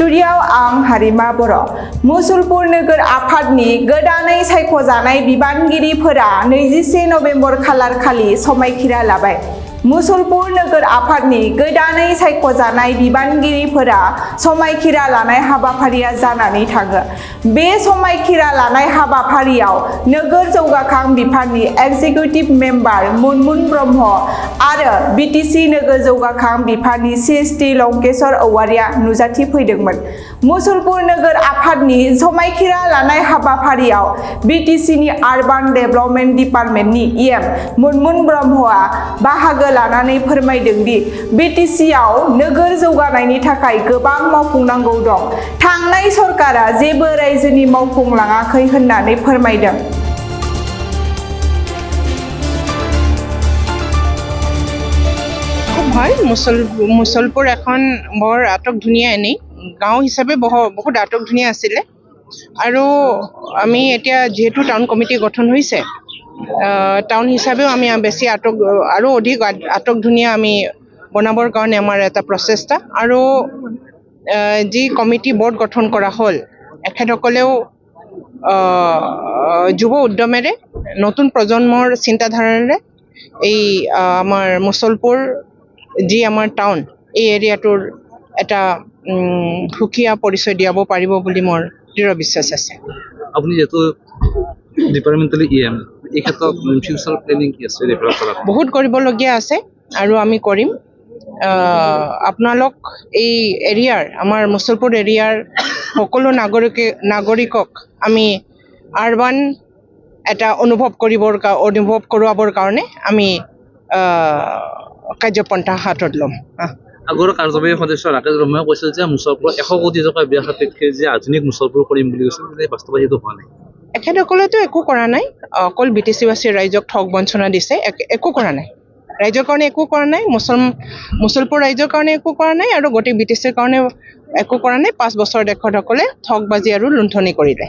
स्टुडिय'आव आं हारिमा बर'। मुसलपुर नोगोर आफादनि गोदानै सायख'जानाय बिबानगिरिफोरा 21 नबेम्बर खालारखालि समायखिरा लाबाय। मुसलपुर नोगोर आफादनि गोदानै सायख'जानाय बिबानगिरिफोरा समायखिरा लानाय हाबाफारिया जानानै थाङो। बे समायखिरा लानाय हाबाफारियाव नोगोर जौगाखां बिफाननि एक्जिकिउटिभ मेम्बार मुनमुन ब्रह्म आरो बिटिसि नोगोर जौगाखां बिफाननि सिएसटि लंकेश्वर औवारिया नुजाथिफैदोंमोन। मुसलपुर नोगोर आफादनि समायखिरा लानाय हाबाफारियाव बिटिसिनि आरबान डेभेलपमेन्ट डिपार्टमेन्टनि इएम मुनमुन ब्रह्मआ बाहागो लानानै फोरमायदों दि बिटिसिआव नोगोर जौगानायनि थाखाय गोबां मावफुंनांगौ दं। थांनाय सरकारा जेबो रायजोनि मावफुंलाङाखै होननानै फोरमायदों। খুব ভাল মুছলপুৰ এখন বৰ আটক ধুনীয়া এনেই গাঁও হিচাপে বহুত আটক ধুনীয়া আছিলে আৰু আমি এতিয়া যিহেতু টাউন কমিটি গঠন হৈছে টাউন হিচাপেও আমি বেছি আৰু অধিক আটক ধুনীয়া আমি বনাবৰ কাৰণে আমাৰ এটা প্ৰচেষ্টা আৰু যি কমিটি বৰ্ড গঠন কৰা হ'ল এখেতসকলেও যুৱ উদ্যমেৰে নতুন প্ৰজন্মৰ চিন্তাধাৰাৰে এই আমাৰ মুছলপুৰ যি আমাৰ টাউন এই এৰিয়াটোৰ এটা সুকীয়া পৰিচয় দিয়াব পাৰিব বুলি মোৰ দৃঢ় বিশ্বাস আছে। আপুনি যেহেতু ডিপাৰ্টমেণ্টেলি ইএম এই ক্ষেত্ৰত ফিউচাৰ প্লেনিং কি আছে ডেভেলপ কৰাৰ? বহুত কৰিবলগীয়া আছে আৰু আমি কৰিম। আপোনালোক এই এৰিয়াৰ আমাৰ মুছলপুৰ এৰিয়াৰ সকলো নাগৰিকক আমি আৰবান এটা অনুভৱ কৰোৱাবৰ কাৰণে আমি কাৰ্যপন্থা হাতত ল'ম। আগৰ কাৰ্যবাহী সদস্য ৰাকেশ ব্ৰহ্মই কৈছিল যে মুছলপুৰত 100 কোটি টকা ব্যয় সাপেক্ষে যে আধুনিক মুছলপুৰ কৰিম বুলি কৈছিল, যে বাস্তৱিকটো হোৱা নাই। এখেতসকলেতো একো কৰা নাই, অকল বিটিচিবাসীৰ ৰাইজক ঠগ বঞ্চনা দিছে, একো কৰা নাই। ৰাইজৰ কাৰণে একো কৰা নাই, মুছলপুৰ ৰাইজৰ কাৰণে একো কৰা নাই আৰু গোটেই বিটিচিৰ কাৰণে একো কৰা নাই। 5 বছৰ এখেতসকলে ঠগবাজি আৰু লুণ্ঠনি কৰিলে।